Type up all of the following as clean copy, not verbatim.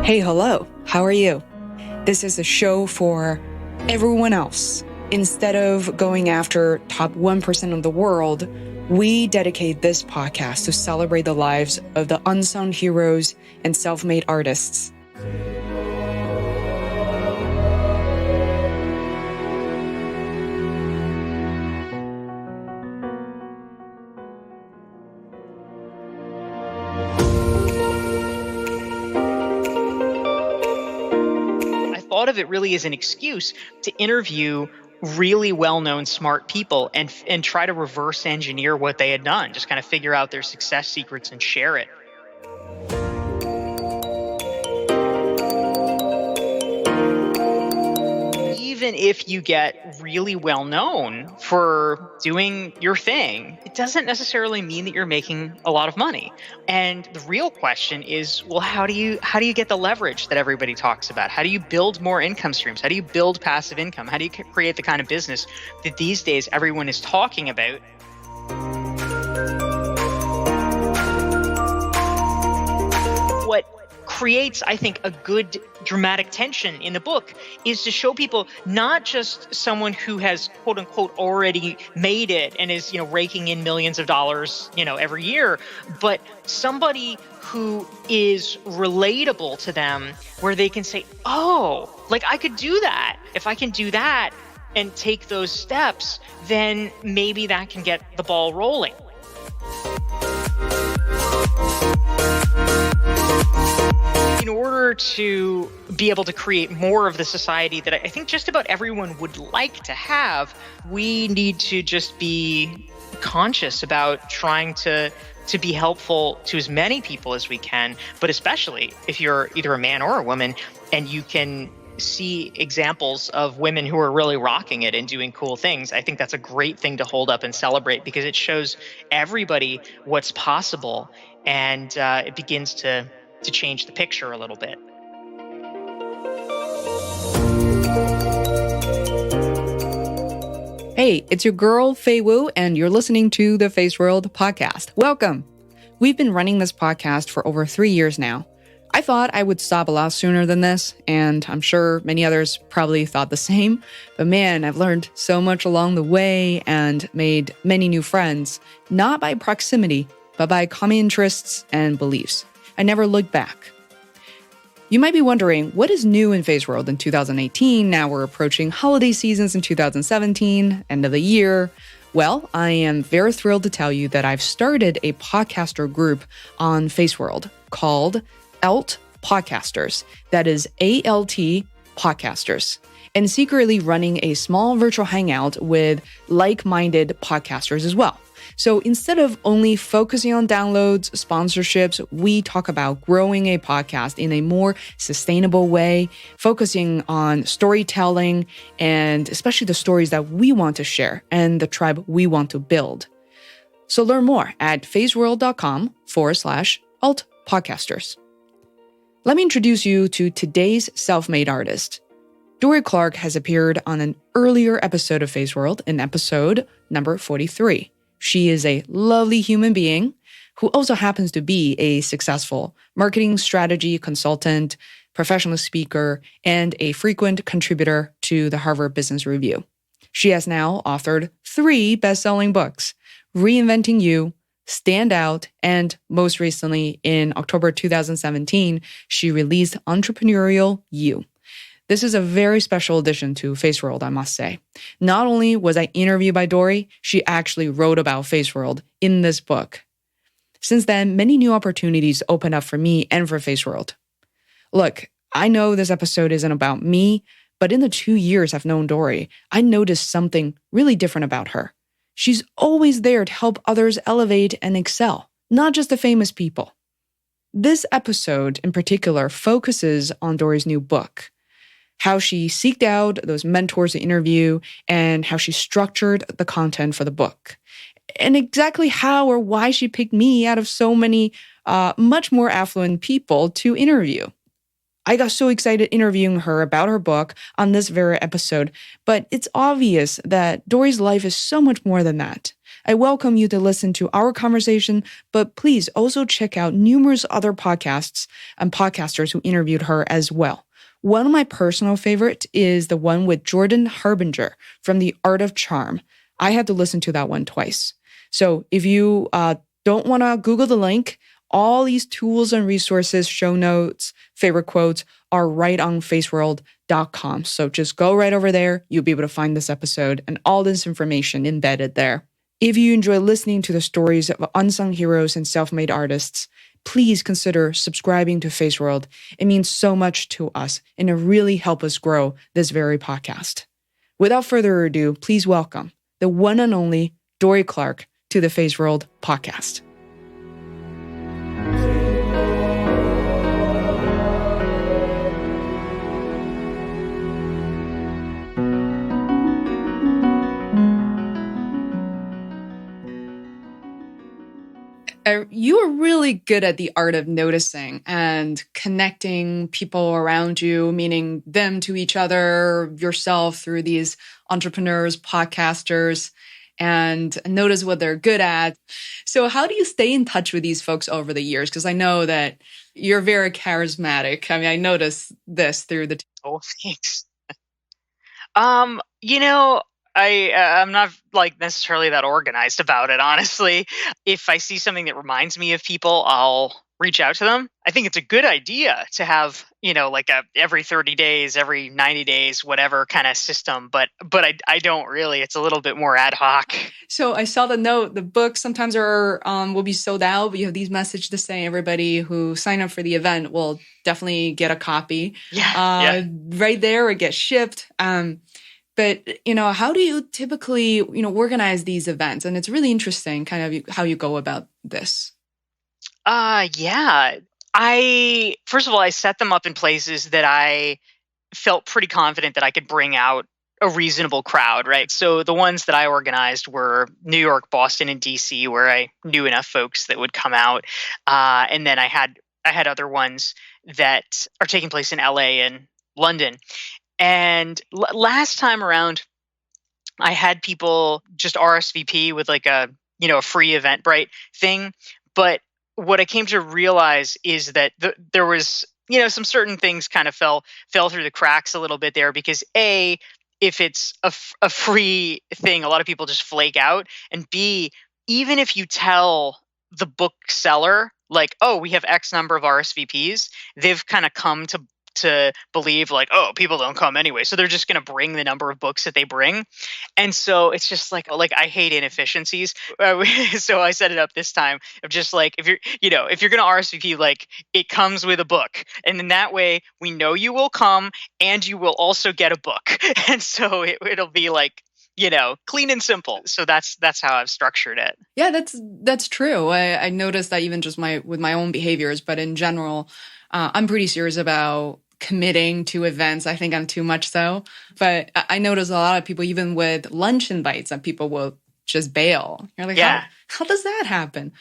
Hey, hello. How are you? This is a show for everyone else. Instead of going after top 1% of the world, we dedicate this podcast to celebrate the lives of the unsung heroes and self-made artists. Thought of it really as an excuse to interview really well-known smart people and try to reverse engineer what they had done, just kind of figure out their success secrets and share it. Even if you get really well known for doing your thing, it doesn't necessarily mean that you're making a lot of money. And the real question is, well, how do you get the leverage that everybody talks about? How do you build more income streams? How do you build passive income? How do you create the kind of business that these days everyone is talking about? What creates, I think, a good dramatic tension in the book is to show people not just someone who has quote unquote already made it and is, raking in millions of dollars, every year, but somebody who is relatable to them, where they can say, oh, like I could do that. If I can do that and take those steps, then maybe that can get the ball rolling. In order to be able to create more of the society that I think just about everyone would like to have, we need to just be conscious about trying to be helpful to as many people as we can, but especially if you're either a man or a woman and you can see examples of women who are really rocking it and doing cool things. I think that's a great thing to hold up and celebrate because it shows everybody what's possible, and it begins to change the picture a little bit. Hey, it's your girl, Fei Wu, and you're listening to the Feisworld podcast. Welcome. We've been running this podcast for over 3 years now. I thought I would stop a lot sooner than this, and I'm sure many others probably thought the same. But man, I've learned so much along the way and made many new friends, not by proximity, but by common interests and beliefs. I never looked back. You might be wondering, what is new in Feisworld in 2018? Now we're approaching holiday seasons in 2017, end of the year. Well, I am very thrilled to tell you that I've started a podcaster group on Feisworld called ALT Podcasters. That is ALT Podcasters. And secretly running a small virtual hangout with like-minded podcasters as well. So instead of only focusing on downloads, sponsorships, we talk about growing a podcast in a more sustainable way, focusing on storytelling and especially the stories that we want to share and the tribe we want to build. So learn more at feisworld.com/alt podcasters. Let me introduce you to today's self-made artist. Dorie Clark has appeared on an earlier episode of Feisworld in episode number 43. She is a lovely human being who also happens to be a successful marketing strategy consultant, professional speaker, and a frequent contributor to the Harvard Business Review. She has now authored 3 best-selling books, Reinventing You, Stand Out, and most recently in October 2017, she released Entrepreneurial You. This is a very special addition to Feisworld, I must say. Not only was I interviewed by Dorie, she actually wrote about Feisworld in this book. Since then, many new opportunities opened up for me and for Feisworld. Look, I know this episode isn't about me, but in the 2 years I've known Dorie, I noticed something really different about her. She's always there to help others elevate and excel, not just the famous people. This episode in particular focuses on Dorie's new book, how she seeked out those mentors to interview, and how she structured the content for the book, and exactly how or why she picked me out of so many much more affluent people to interview. I got so excited interviewing her about her book on this very episode, but it's obvious that Dorie's life is so much more than that. I welcome you to listen to our conversation, but please also check out numerous other podcasts and podcasters who interviewed her as well. One of my personal favorites is the one with Jordan Harbinger from The Art of Charm. I had to listen to that one twice. So if you don't want to Google the link, all these tools and resources, show notes, favorite quotes are right on Feisworld.com. So just go right over there. You'll be able to find this episode and all this information embedded there. If you enjoy listening to the stories of unsung heroes and self-made artists, please consider subscribing to Feisworld. It means so much to us, and it really helps us grow this very podcast. Without further ado, please welcome the one and only Dorie Clark to the Feisworld podcast. You are really good at the art of noticing and connecting people around you, meaning them to each other, yourself through these entrepreneurs, podcasters, and notice what they're good at. So how do you stay in touch with these folks over the years? Because I know that you're very charismatic. I mean, I noticed this through the... Oh, thanks. I'm not like necessarily that organized about it, honestly. If I see something that reminds me of people, I'll reach out to them. I think it's a good idea to have, like a every 30 days, every 90 days, whatever kind of system. But I don't really. It's a little bit more ad hoc. So I saw the note. The books sometimes will be sold out, but you have these messages to say everybody who sign up for the event will definitely get a copy. Yeah. Right there or get shipped. But, how do you typically, organize these events? And it's really interesting kind of how you go about this. Yeah. First of all, I set them up in places that I felt pretty confident that I could bring out a reasonable crowd, right? So the ones that I organized were New York, Boston, and DC, where I knew enough folks that would come out. And then I had other ones that are taking place in LA and London. And last time around, I had people just RSVP with like a free Eventbrite thing. But what I came to realize is that there was some certain things kind of fell through the cracks a little bit there because A, if it's a free thing, a lot of people just flake out, and B, even if you tell the bookseller like, oh, we have X number of RSVPs, they've kind of come to believe like, oh, people don't come anyway. So they're just going to bring the number of books that they bring. And so it's just like I hate inefficiencies. So I set it up this time of just like, if you're going to RSVP, like it comes with a book. And in that way we know you will come and you will also get a book. And so it'll be like, clean and simple. So that's how I've structured it. Yeah, that's true. I noticed that even just with my own behaviors, but in general, I'm pretty serious about committing to events. I think I'm too much so. But I notice a lot of people, even with lunch invites, that people will just bail. You're like, yeah. How does that happen?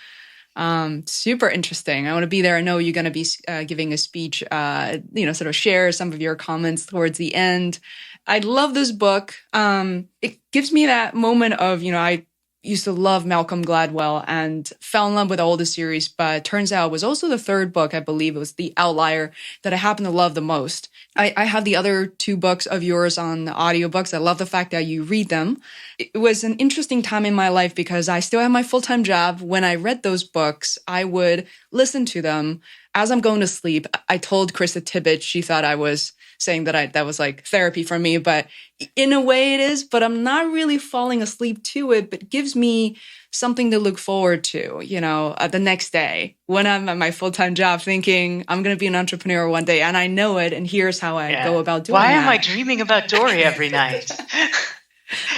Super interesting. I want to be there. I know you're going to be giving a speech, sort of share some of your comments towards the end. I love this book. It gives me that moment of, I used to love Malcolm Gladwell and fell in love with all the series, but turns out it was also the third book, I believe it was The Outlier, that I happen to love the most. I have the other two books of yours on the audiobooks. I love the fact that you read them. It was an interesting time in my life because I still have my full-time job. When I read those books, I would listen to them as I'm going to sleep. I told Krista Tibbett, she thought I was saying that was like therapy for me, but in a way it is, but I'm not really falling asleep to it, but it gives me something to look forward to, the next day when I'm at my full-time job thinking I'm going to be an entrepreneur one day and I know it. And here's how I go about doing Why that. am I dreaming about Dorie every night?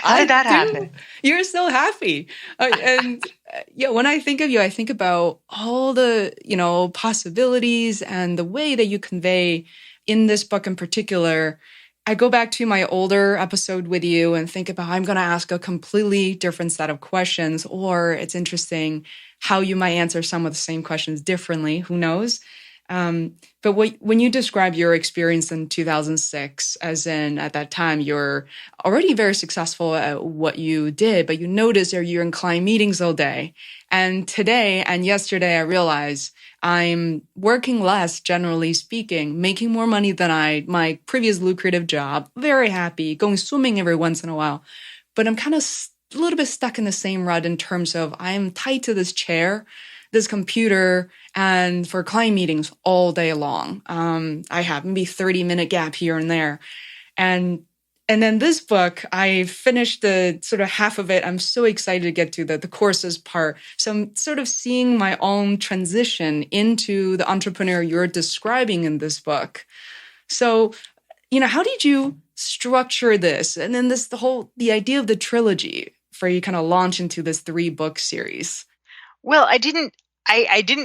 How did that happen? You're so happy. When I think of you, I think about all the, possibilities and the way that you convey in this book in particular. I go back to my older episode with you and think about how I'm going to ask a completely different set of questions, or it's interesting how you might answer some of the same questions differently. Who knows? But when you describe your experience in 2006, as in at that time, you're already very successful at what you did, but you notice that you're in client meetings all day. And today and yesterday, I realized I'm working less, generally speaking, making more money than my previous lucrative job, very happy, going swimming every once in a while. But I'm kind of a little bit stuck in the same rut in terms of I'm tied to this chair, this computer, and for client meetings all day long. I have maybe 30-minute gap here and there. And then this book, I finished the sort of half of it. I'm so excited to get to the courses part. So I'm sort of seeing my own transition into the entrepreneur you're describing in this book. So, how did you structure this? And then the idea of the trilogy for you kind of launch into this 3-book series. Well, I didn't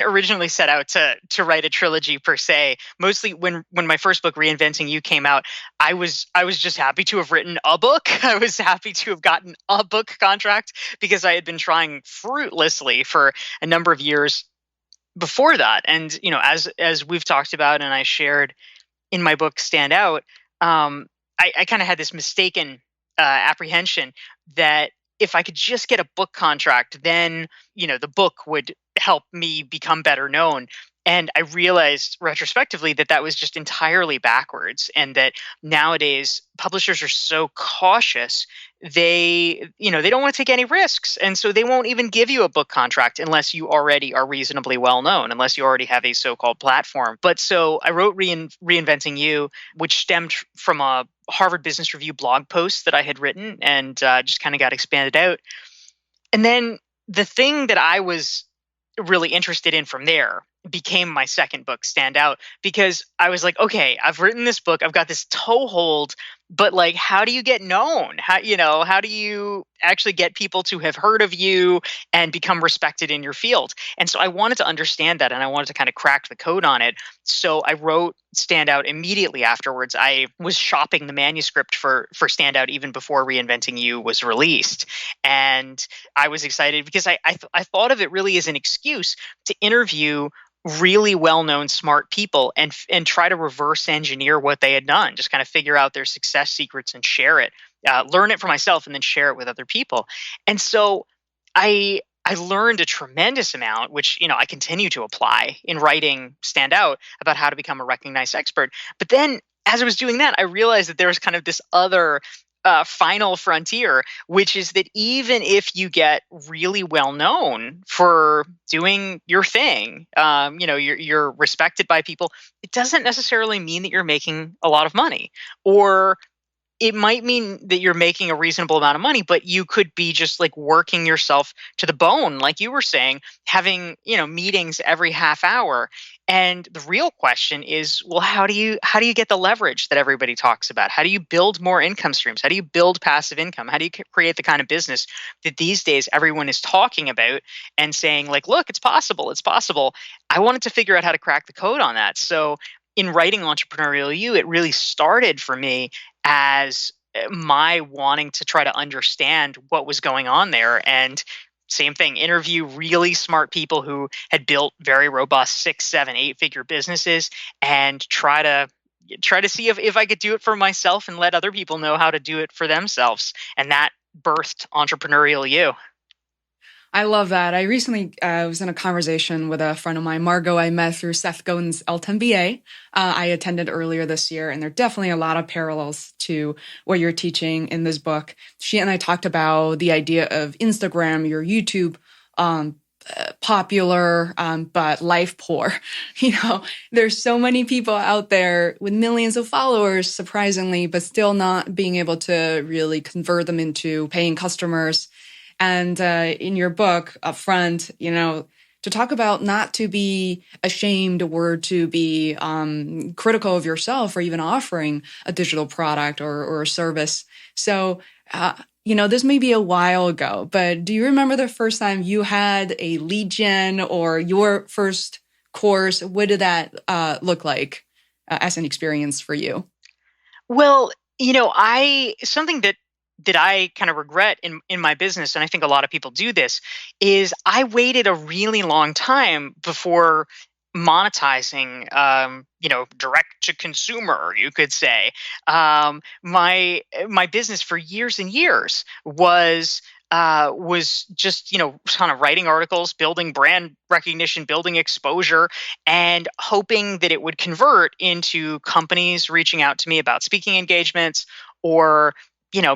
originally set out to write a trilogy per se. Mostly when my first book, Reinventing You, came out, I was just happy to have written a book. I was happy to have gotten a book contract because I had been trying fruitlessly for a number of years before that. And as we've talked about and I shared in my book, Stand Out, I kind of had this mistaken apprehension that if I could just get a book contract, then the book would help me become better known. And I realized retrospectively that was just entirely backwards, and that nowadays publishers are so cautious. They don't want to take any risks, and so they won't even give you a book contract unless you already are reasonably well known, unless you already have a so-called platform. But so I wrote Reinventing You, which stemmed from a Harvard Business Review blog post that I had written, and just kind of got expanded out. And then the thing that I was really interested in from there became my second book, Stand Out, because I was like, okay, I've written this book, I've got this toehold, but like, how do you get known? How do you actually get people to have heard of you and become respected in your field? And so I wanted to understand that, and I wanted to kind of crack the code on it. So I wrote Stand Out immediately afterwards. I was shopping the manuscript for Stand Out even before Reinventing You was released. And I was excited because I thought of it really as an excuse to interview really well-known smart people and try to reverse engineer what they had done, just kind of figure out their success secrets and share it, learn it for myself and then share it with other people. And so I learned a tremendous amount, which I continue to apply in writing Stand Out, about how to become a recognized expert. But then as I was doing that, I realized that there was kind of this other final frontier, which is that even if you get really well known for doing your thing, you're respected by people, it doesn't necessarily mean that you're making a lot of money. Or it might mean that you're making a reasonable amount of money, but you could be just like working yourself to the bone, like you were saying, having meetings every half hour. And the real question is, well, how do you get the leverage that everybody talks about? How do you build more income streams? How do you build passive income? How do you create the kind of business that these days everyone is talking about and saying, like, look, it's possible, it's possible. I wanted to figure out how to crack the code on that. So in writing Entrepreneurial You, it really started for me as my wanting to try to understand what was going on there. And same thing, interview really smart people who had built very robust 6, 7, 8-figure businesses, and try to see if I could do it for myself and let other people know how to do it for themselves. And that birthed Entrepreneurial You. I love that. I recently was in a conversation with a friend of mine, Margot, I met through Seth Godin's LTMBA. I attended earlier this year, and there are definitely a lot of parallels to what you're teaching in this book. She and I talked about the idea of Instagram, your YouTube, popular, but life poor. There's so many people out there with millions of followers, surprisingly, but still not being able to really convert them into paying customers. And in your book up front, to talk about not to be ashamed or to be critical of yourself or even offering a digital product or a service. So, this may be a while ago, but do you remember the first time you had a lead gen or your first course? What did that look like as an experience for you? Well, something that I kind of regret in my business, and I think a lot of people do this, is I waited a really long time before monetizing, direct to consumer, you could say. My business for years and years was just kind of writing articles, building brand recognition, building exposure, and hoping that it would convert into companies reaching out to me about speaking engagements, or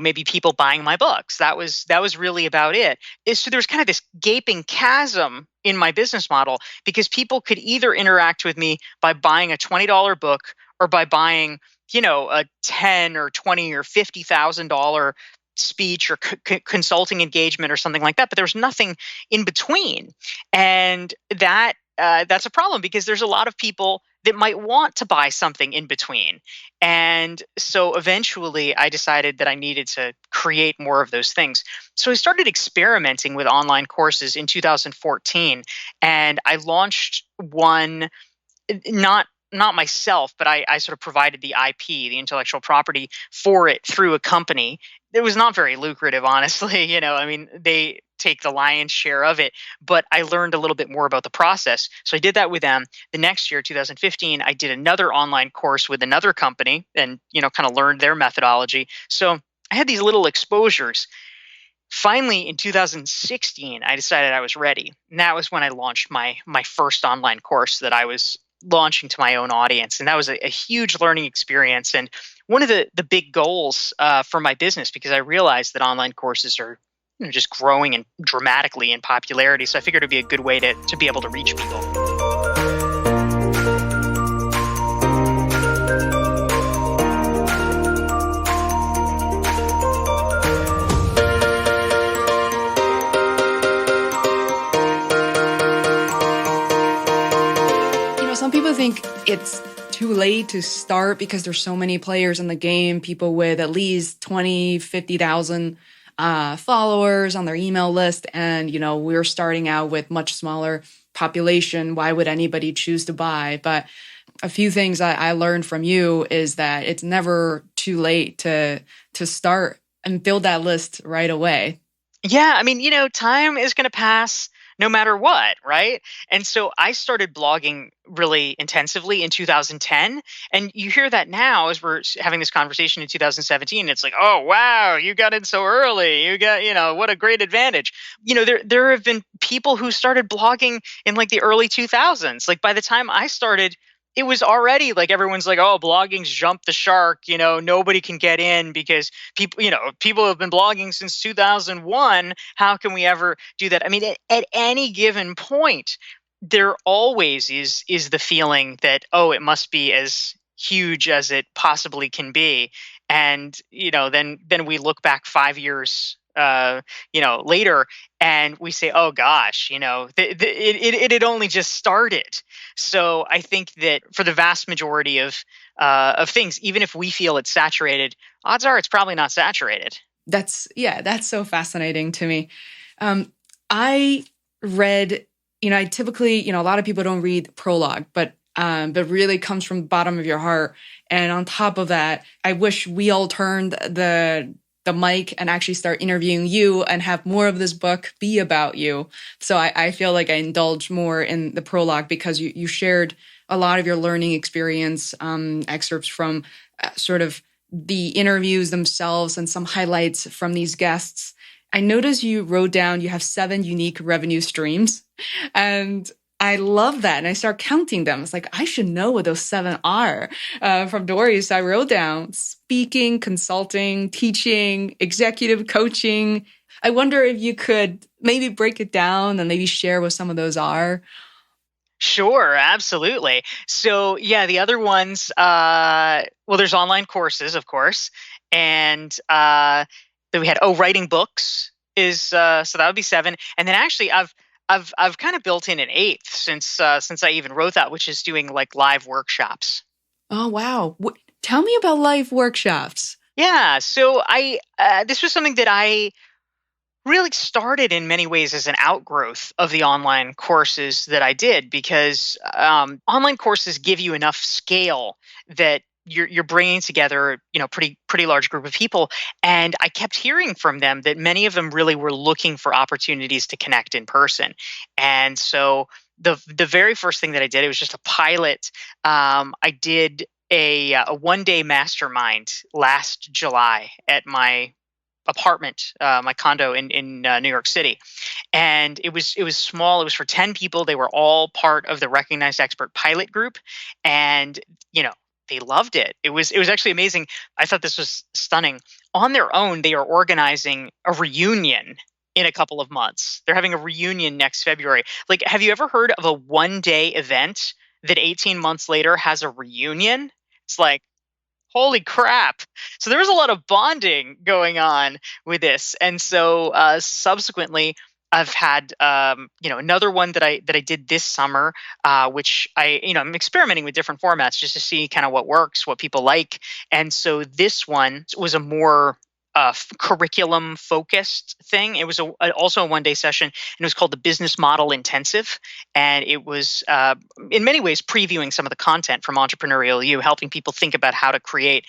maybe people buying my books. That was really about it. So there's kind of this gaping chasm in my business model, because people could either interact with me by buying a $20 book, or by buying a 10 or 20 or $50,000 speech or consulting engagement or something like that. But there's nothing in between, and that's a problem, because there's a lot of people that might want to buy something in between. And so eventually I decided that I needed to create more of those things. So I started experimenting with online courses in 2014, and I launched one, not myself, but I sort of provided the IP, the intellectual property for it, through a company. It was not very lucrative, honestly. I mean, they take the lion's share of it, but I learned a little bit more about the process. So I did that with them. The next year, 2015, I did another online course with another company, and, kind of learned their methodology. So I had these little exposures. Finally, in 2016, I decided I was ready. And that was when I launched my first online course that I was launching to my own audience. And that was a huge learning experience, and one of the big goals for my business, because I realized that online courses are just growing and dramatically in popularity. So I figured it'd be a good way to be able to reach people. Some people think it's too late to start because there's so many players in the game, people with at least 20, 50,000 followers on their email list. And, we're starting out with much smaller population. Why would anybody choose to buy? But a few things I learned from you is that it's never too late to start and build that list right away. Yeah. I mean, time is going to pass no matter what, right? And so I started blogging really intensively in 2010. And you hear that now as we're having this conversation in 2017. It's like, oh, wow, you got in so early. You got, what a great advantage. There have been people who started blogging in like the early 2000s. Like by the time I started, it was already like everyone's like, oh, blogging's jumped the shark. Nobody can get in because people have been blogging since 2001. How can we ever do that? I mean, at any given point, there always is the feeling that, oh, it must be as huge as it possibly can be. And, then we look back 5 years later, and we say, oh gosh, it had only just started. So I think that for the vast majority of things, even if we feel it's saturated, odds are it's probably not saturated. That's so fascinating to me. I read, I typically, a lot of people don't read prologue, but really comes from the bottom of your heart. And on top of that, I wish we all turned the mic and actually start interviewing you and have more of this book be about you. So I feel like I indulge more in the prologue because you shared a lot of your learning experience, excerpts from sort of the interviews themselves and some highlights from these guests. I noticed you wrote down you have 7 unique revenue streams, and I love that. And I start counting them. It's like, I should know what those 7 are from Dorie. So I wrote down speaking, consulting, teaching, executive coaching. I wonder if you could maybe break it down and maybe share what some of those are. Sure, absolutely. So yeah, the other ones, there's online courses, of course. And then we had, writing books is, so that would be 7. And then actually I've kind of built in an 8th since I even wrote that, which is doing like live workshops. Oh, wow. Tell me about live workshops. Yeah. So this was something that I really started in many ways as an outgrowth of the online courses that I did, because online courses give you enough scale that you're bringing together, pretty large group of people. And I kept hearing from them that many of them really were looking for opportunities to connect in person. And so the very first thing that I did, it was just a pilot. I did a 1-day mastermind last July at my apartment, my condo in New York City, and it was small. It was for 10 people. They were all part of the Recognized Expert Pilot Group, and you know they loved it. It was actually amazing. I thought this was stunning. On their own, they are organizing a reunion in a couple of months. They're having a reunion next February. Like, have you ever heard of a 1-day event that 18 months later has a reunion? It's like, holy crap. So there was a lot of bonding going on with this. And so subsequently, I've had another one that I did this summer, which I'm experimenting with different formats just to see kind of what works, what people like. And so this one was a more curriculum focused thing. It was also a 1-day session, and it was called the Business Model Intensive. And it was in many ways previewing some of the content from Entrepreneurial You, helping people think about how to create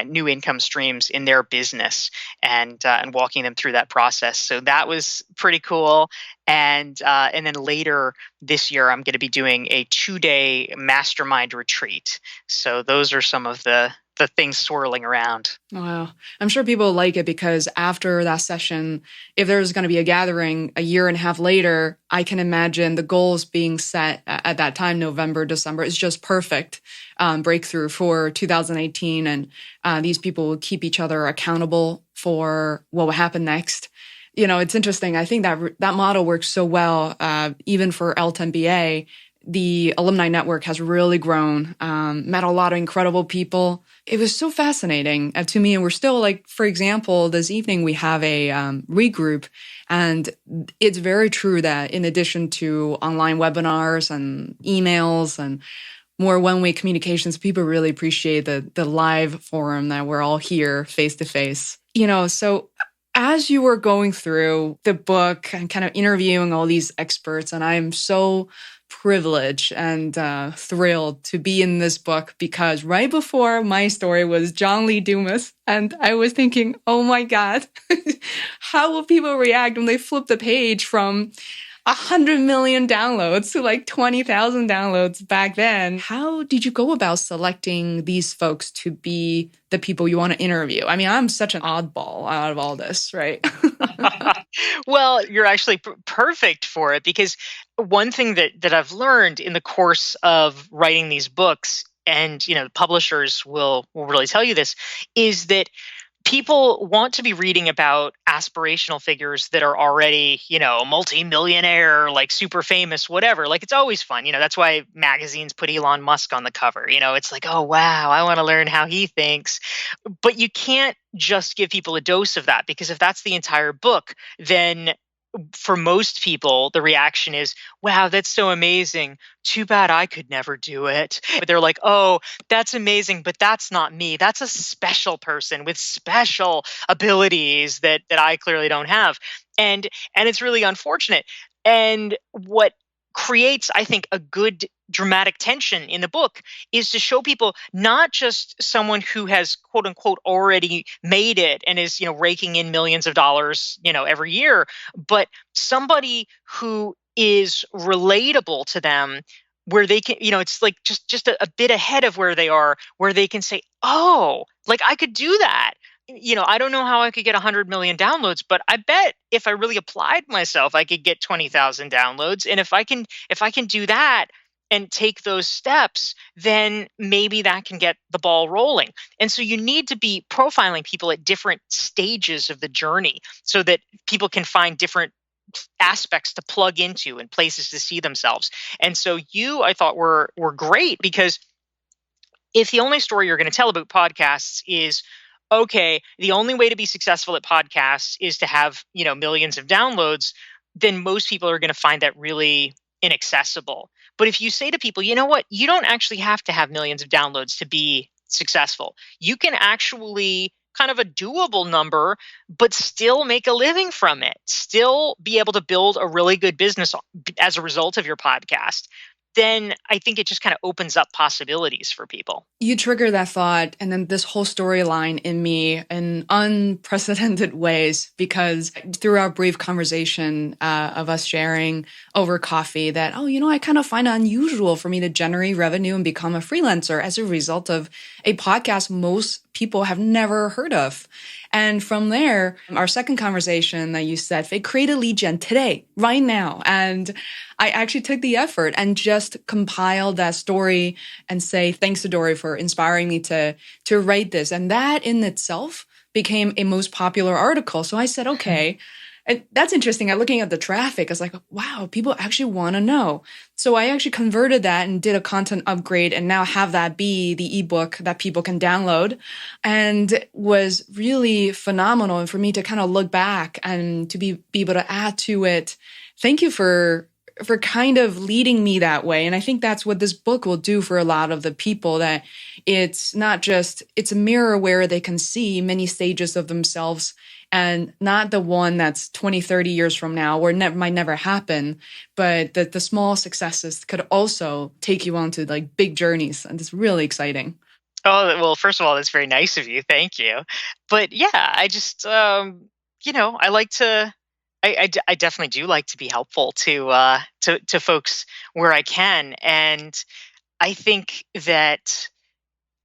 new income streams in their business, and walking them through that process. So that was pretty cool. And then later this year, I'm going to be doing a 2-day mastermind retreat. So those are some of the things swirling around. Wow. I'm sure people like it because after that session, if there's going to be a gathering a year and a half later, I can imagine the goals being set at that time, November, December. It's just perfect breakthrough for 2018. And these people will keep each other accountable for what will happen next. It's interesting. I think that model works so well, even for L10BA. The alumni network has really grown, met a lot of incredible people. It was so fascinating to me. And we're still like, for example, this evening we have a regroup. And it's very true that in addition to online webinars and emails and more one-way communications, people really appreciate the live forum that we're all here face to face. So as you were going through the book and kind of interviewing all these experts, and I'm so privileged and thrilled to be in this book, because right before my story was John Lee Dumas, and I was thinking, oh my God, how will people react when they flip the page from 100 million downloads to like 20,000 downloads back then? How did you go about selecting these folks to be the people you want to interview? I mean, I'm such an oddball out of all this, right? Well, you're actually perfect for it, because one thing that I've learned in the course of writing these books, and publishers will really tell you this, is that people want to be reading about aspirational figures that are already, multi-millionaire, like super famous, whatever. Like, it's always fun. That's why magazines put Elon Musk on the cover. It's like, oh, wow, I want to learn how he thinks. But you can't just give people a dose of that, because if that's the entire book, then for most people, the reaction is, wow, that's so amazing. Too bad I could never do it. But they're like, oh, that's amazing, but that's not me. That's a special person with special abilities that I clearly don't have. And it's really unfortunate. And what creates, I think, a good dramatic tension in the book is to show people not just someone who has, quote unquote, already made it and is, raking in millions of dollars, every year, but somebody who is relatable to them, where they can, it's like just a bit ahead of where they are, where they can say, oh, like I could do that. I don't know how I could get 100 million downloads, but I bet if I really applied myself, I could get 20,000 downloads. And if I can do that and take those steps, then maybe that can get the ball rolling. And so you need to be profiling people at different stages of the journey so that people can find different aspects to plug into and places to see themselves. And so I thought were great, because if the only story you're going to tell about podcasts is, okay, the only way to be successful at podcasts is to have, millions of downloads, then most people are going to find that really inaccessible. But if you say to people, you know what, you don't actually have to have millions of downloads to be successful. You can actually kind of a doable number, but still make a living from it, still be able to build a really good business as a result of your podcast. then I think it just kind of opens up possibilities for people. You trigger that thought and then this whole storyline in me in unprecedented ways, because through our brief conversation of us sharing over coffee that, I kind of find it unusual for me to generate revenue and become a freelancer as a result of a podcast most people have never heard of. And from there, our second conversation that you said, create a lead gen today, right now. And I actually took the effort and just compiled that story and say, thanks to Dorie for inspiring me to write this. And that in itself became a most popular article. So I said, okay, and that's interesting. I'm looking at the traffic. I was like, wow, people actually want to know. So I actually converted that and did a content upgrade and now have that be the ebook that people can download, and was really phenomenal. And for me to kind of look back and to be able to add to it. Thank you for kind of leading me that way. And I think that's what this book will do for a lot of the people, that it's not just, it's a mirror where they can see many stages of themselves, and not the one that's 20, 30 years from now or might never happen, but that the small successes could also take you on to like big journeys. And it's really exciting. Oh, well, first of all, that's very nice of you. Thank you. But yeah, I just, I like to, I definitely do like to be helpful to folks where I can. And I think that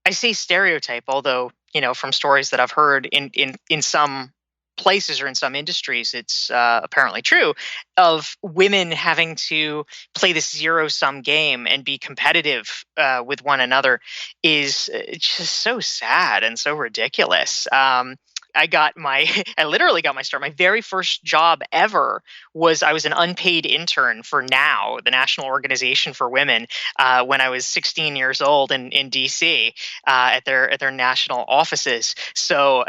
I say stereotype, although, from stories that I've heard in some places or in some industries, it's apparently true, of women having to play this zero-sum game and be competitive with one another is just so sad and so ridiculous. I literally got my start. My very first job ever I was an unpaid intern for NOW, the National Organization for Women, when I was 16 years old in DC at their national offices. So,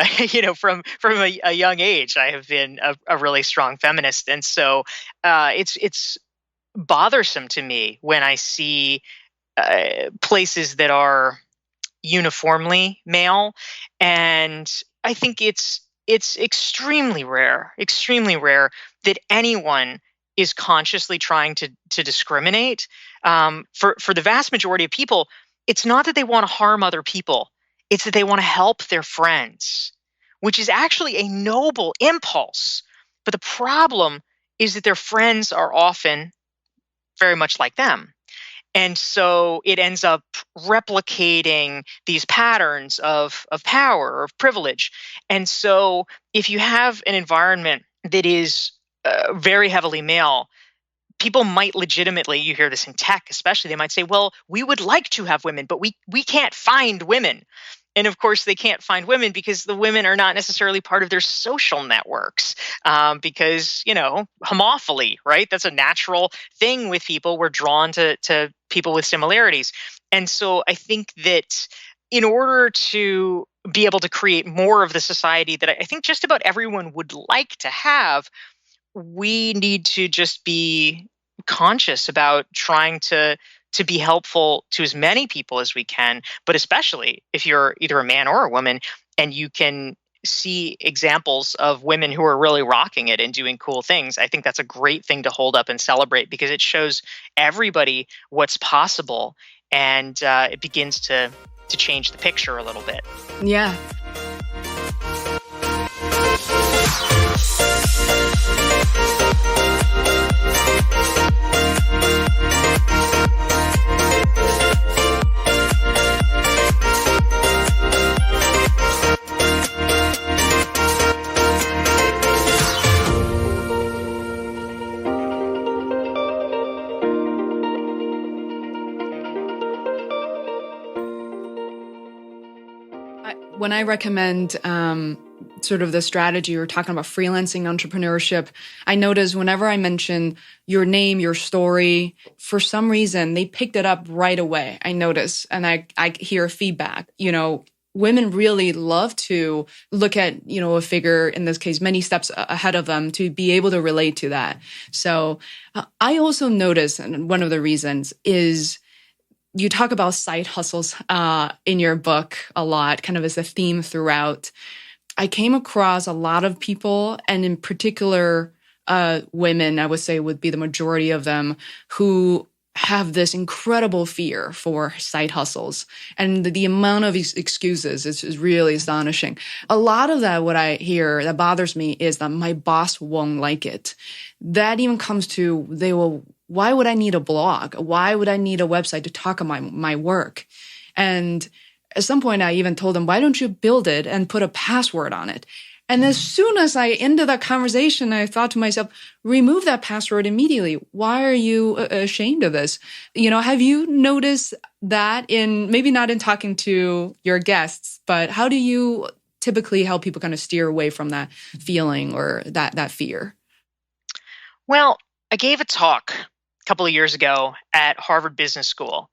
from a young age, I have been a really strong feminist, and so it's bothersome to me when I see places that are uniformly male, and I think it's extremely rare that anyone is consciously trying to discriminate. For the vast majority of people, it's not that they want to harm other people; it's that they want to help their friends, which is actually a noble impulse. But the problem is that their friends are often very much like them. And so it ends up replicating these patterns of power, of privilege. And so if you have an environment that is very heavily male, people might legitimately, you hear this in tech especially, they might say, well, we would like to have women, but we can't find women. And of course, they can't find women because the women are not necessarily part of their social networks, because, homophily, right? That's a natural thing with people. We're drawn to people with similarities. And so I think that in order to be able to create more of the society that I think just about everyone would like to have, we need to just be conscious about trying to be helpful to as many people as we can, but especially if you're either a man or a woman and you can see examples of women who are really rocking it and doing cool things. I think that's a great thing to hold up and celebrate, because it shows everybody what's possible, and it begins to change the picture a little bit. Yeah. When I recommend sort of the strategy, we're talking about freelancing entrepreneurship, I notice whenever I mention your name, your story, for some reason, they picked it up right away. I notice, and I hear feedback. Women really love to look at, a figure, in this case, many steps ahead of them, to be able to relate to that. So I also notice, and one of the reasons is, you talk about side hustles in your book a lot, kind of as a theme throughout. I came across a lot of people, and in particular, women, I would say would be the majority of them, who have this incredible fear for side hustles, and the amount of excuses is really astonishing. A lot of that, what I hear that bothers me is that my boss won't like it. That even comes to, why would I need a blog? Why would I need a website to talk about my work? And at some point, I even told them, why don't you build it and put a password on it? And as soon as I ended that conversation, I thought to myself, remove that password immediately. Why are you ashamed of this? Have you noticed that maybe not in talking to your guests, but how do you typically help people kind of steer away from that feeling or that fear? Well, I gave a talk a couple of years ago at Harvard Business School,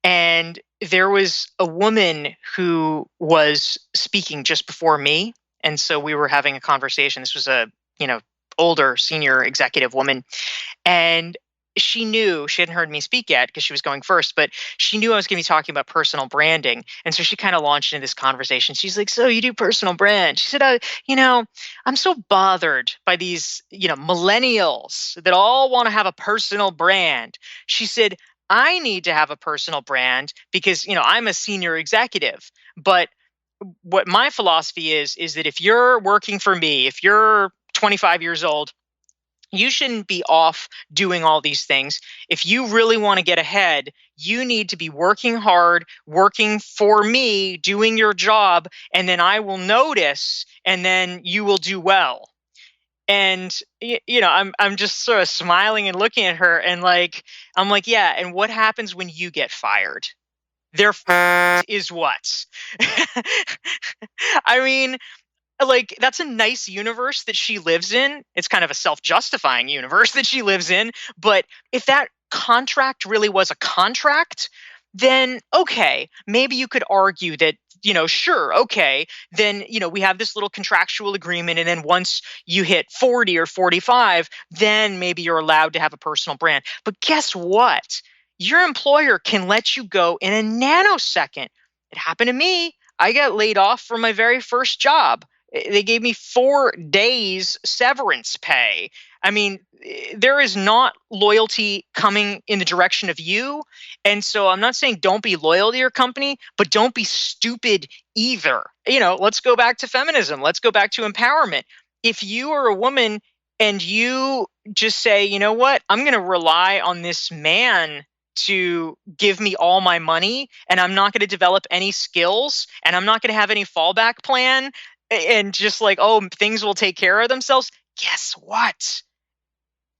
and there was a woman who was speaking just before me. And so we were having a conversation. This was a, older senior executive woman. And she knew, she hadn't heard me speak yet because she was going first, but she knew I was going to be talking about personal branding. And so she kind of launched into this conversation. She's like, so you do personal brand? She said, I'm so bothered by these, millennials that all want to have a personal brand. She said, I need to have a personal brand because, I'm a senior executive. But what my philosophy is that if you're working for me, if you're 25 years old, you shouldn't be off doing all these things. If you really want to get ahead, you need to be working hard, working for me, doing your job, and then I will notice, and then you will do well. And I'm just sort of smiling and looking at her, and I'm like, yeah. And what happens when you get fired? Their is what? I mean, that's a nice universe that she lives in. It's kind of a self-justifying universe that she lives in. But if that contract really was a contract, then okay, maybe you could argue that, sure, okay, then, we have this little contractual agreement. And then once you hit 40 or 45, then maybe you're allowed to have a personal brand. But guess what? Your employer can let you go in a nanosecond. It happened to me. I got laid off from my very first job. They gave me 4 days severance pay. I mean, there is not loyalty coming in the direction of you. And so I'm not saying don't be loyal to your company, but don't be stupid either. Let's go back to feminism. Let's go back to empowerment. If you are a woman and you just say, you know what, I'm going to rely on this man to give me all my money, and I'm not going to develop any skills, and I'm not going to have any fallback plan, and just things will take care of themselves. Guess what?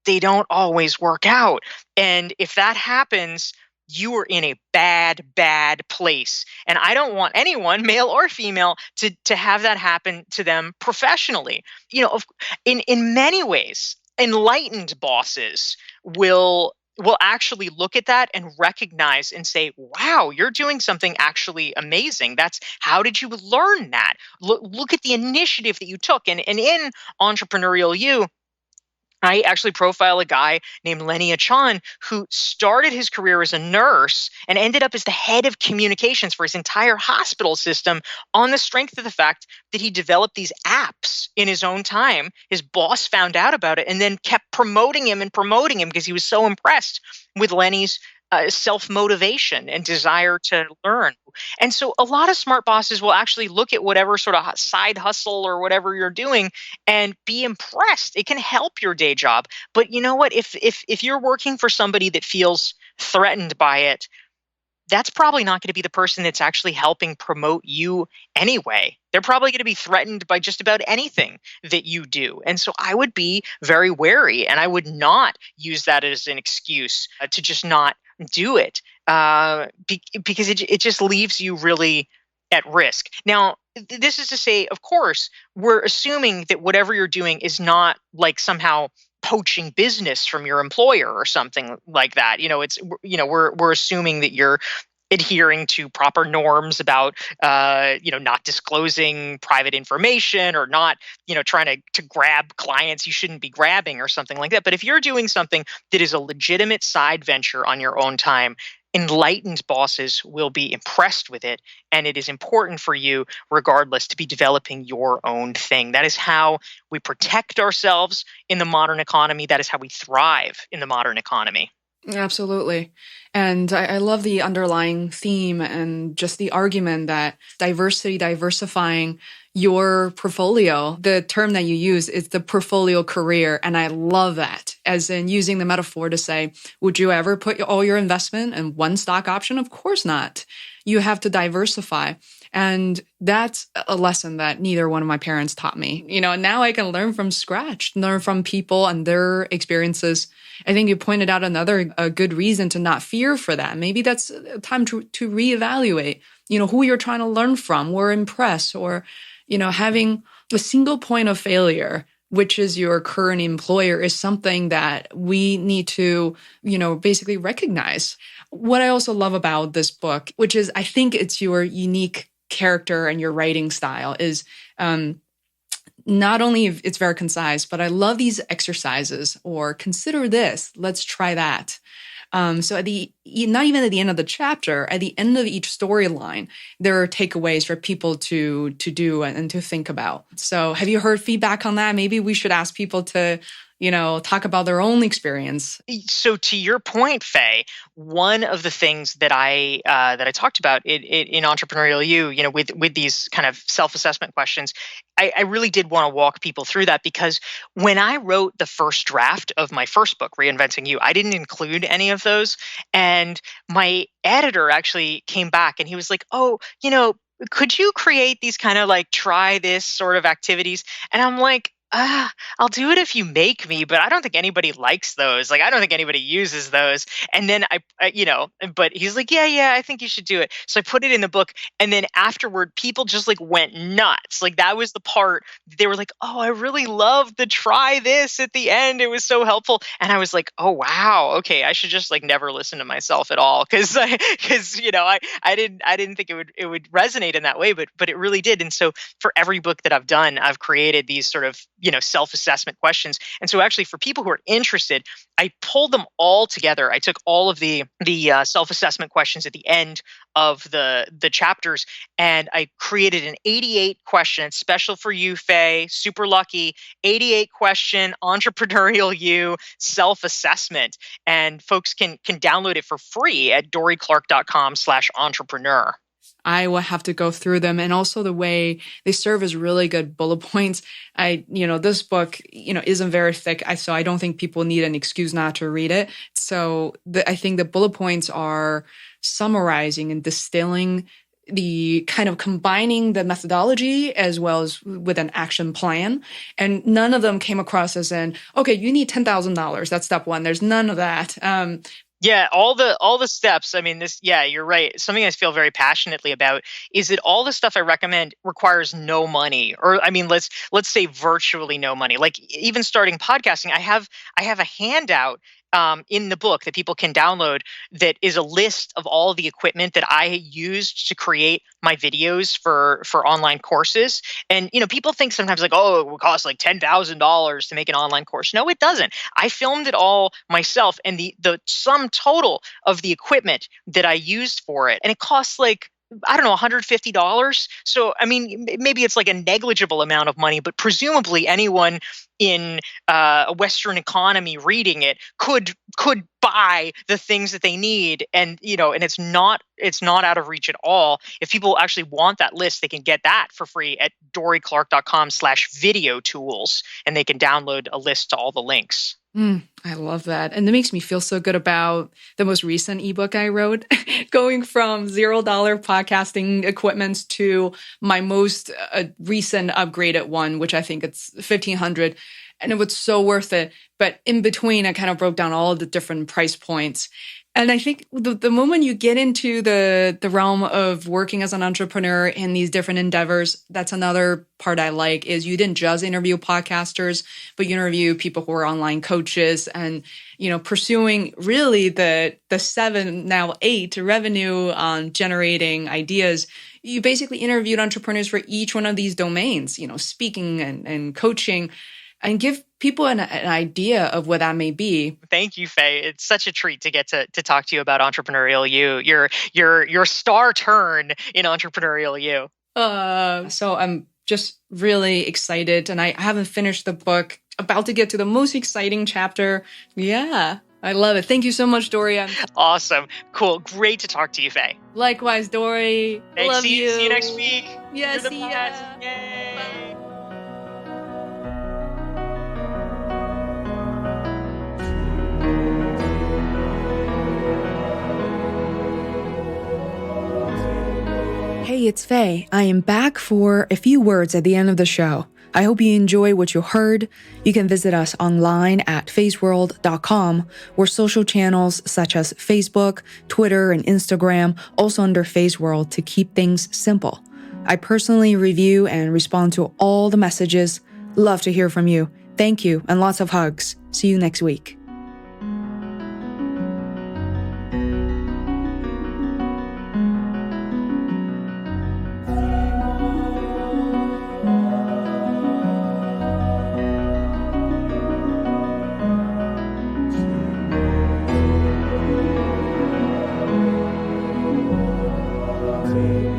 They don't always work out. And if that happens, you are in a bad, bad place. And I don't want anyone, male or female, to have that happen to them professionally. In many ways, enlightened bosses will actually look at that and recognize and say, wow, you're doing something actually amazing. How did you learn that? Look at the initiative that you took. And in Entrepreneurial You, I actually profile a guy named Lenny Achan who started his career as a nurse and ended up as the head of communications for his entire hospital system on the strength of the fact that he developed these apps in his own time. His boss found out about it and then kept promoting him because he was so impressed with Lenny's self-motivation and desire to learn. And so a lot of smart bosses will actually look at whatever sort of side hustle or whatever you're doing and be impressed. It can help your day job. But you know what? If you're working for somebody that feels threatened by it, that's probably not going to be the person that's actually helping promote you anyway. They're probably going to be threatened by just about anything that you do. And so I would be very wary, and I would not use that as an excuse to just not do it because it just leaves you really at risk. Now, this is to say, of course, we're assuming that whatever you're doing is not somehow poaching business from your employer or something like that. We're assuming that you're adhering to proper norms about not disclosing private information or not trying to grab clients you shouldn't be grabbing or something like that. But if you're doing something that is a legitimate side venture on your own time, enlightened bosses will be impressed with it, and it is important for you regardless to be developing your own thing. That is how we protect ourselves in the modern economy. That is how we thrive in the modern economy. Absolutely. And I love the underlying theme and just the argument that diversifying your portfolio. The term that you use is the portfolio career. And I love that, as in using the metaphor to say, would you ever put all your investment in one stock option? Of course not. You have to diversify. And that's a lesson that neither one of my parents taught me. And now I can learn from scratch, learn from people and their experiences. I think you pointed out a good reason to not fear for that. Maybe that's a time to reevaluate, who you're trying to learn from or impress, or, having a single point of failure, which is your current employer, is something that we need to, basically recognize. What I also love about this book, which is, I think it's your unique character and your writing style, is not only it's very concise, but I love these exercises, or consider this, let's try that. So not even at the end of the chapter, at the end of each storyline, there are takeaways for people to do and to think about. So have you heard feedback on that? Maybe we should ask people to, talk about their own experience. So to your point, Faye, one of the things that I talked about in Entrepreneurial You, with these kind of self-assessment questions, I really did want to walk people through that, because when I wrote the first draft of my first book, Reinventing You, I didn't include any of those. And my editor actually came back and he was like, oh, could you create these kind of like try this sort of activities? And I'm like, I'll do it if you make me, but I don't think anybody likes those. Like, I don't think anybody uses those. And then but he's like, yeah, I think you should do it. So I put it in the book. And then afterward, people just like went nuts. Like, that was the part they were like, oh, I really love the try this at the end. It was so helpful. And I was like, oh, wow. Okay. I should just like never listen to myself at all. Cause I didn't think it would resonate in that way, but it really did. And so for every book that I've done, I've created these sort of self-assessment questions. And so actually for people who are interested, I pulled them all together. I took all of the self-assessment questions at the end of the chapters, and I created an 88 question. It's special for you, Faye, super lucky, 88 question Entrepreneurial You self-assessment. And folks can download it for free at dorieclark.com/entrepreneur. I will have to go through them, and also the way they serve as really good bullet points. This book, isn't very thick, so I don't think people need an excuse not to read it. So I think the bullet points are summarizing and distilling the kind of combining the methodology as well as with an action plan. And none of them came across as in, okay, you need $10,000. That's step one. There's none of that. Yeah, all the steps. I mean, you're right. Something I feel very passionately about is that all the stuff I recommend requires no money, or I mean, let's say virtually no money. Like, even starting podcasting, I have a handout in the book that people can download that is a list of all the equipment that I used to create my videos for online courses. And people think sometimes like, oh, it would cost like $10,000 to make an online course. No, it doesn't. I filmed it all myself, and the sum total of the equipment that I used for it, and it costs like, I don't know, $150. So, I mean, maybe it's like a negligible amount of money, but presumably anyone in a Western economy reading it could buy the things that they need, and and it's not out of reach at all. If people actually want that list, they can get that for free at dorieclark.com/video tools, and they can download a list to all the links. I love that. And it makes me feel so good about the most recent ebook I wrote, going from $0 podcasting equipment to my most recent upgraded one, which I think it's $1,500. And it was so worth it. But in between, I kind of broke down all of the different price points. And I think the moment you get into the realm of working as an entrepreneur in these different endeavors, that's another part I like, is you didn't just interview podcasters, but you interview people who are online coaches and, pursuing really the 7, now 8 revenue generating ideas. You basically interviewed entrepreneurs for each one of these domains, speaking and coaching, and give people an idea of what that may be. Thank you, Faye. It's such a treat to get to talk to you about Entrepreneurial You, your star turn in Entrepreneurial You. So I'm just really excited, and I haven't finished the book. About to get to the most exciting chapter. Yeah. I love it. Thank you so much, Dorie. Awesome. Cool. Great to talk to you, Faye. Likewise, Dorie. Thanks. Love you. See you next week. Yeah, You're the see best. ya. Yay. Bye. Hey, it's Faye. I am back for a few words at the end of the show. I hope you enjoy what you heard. You can visit us online at feisworld.com or social channels such as Facebook, Twitter, and Instagram, also under Feisworld to keep things simple. I personally review and respond to all the messages. Love to hear from you. Thank you and lots of hugs. See you next week. See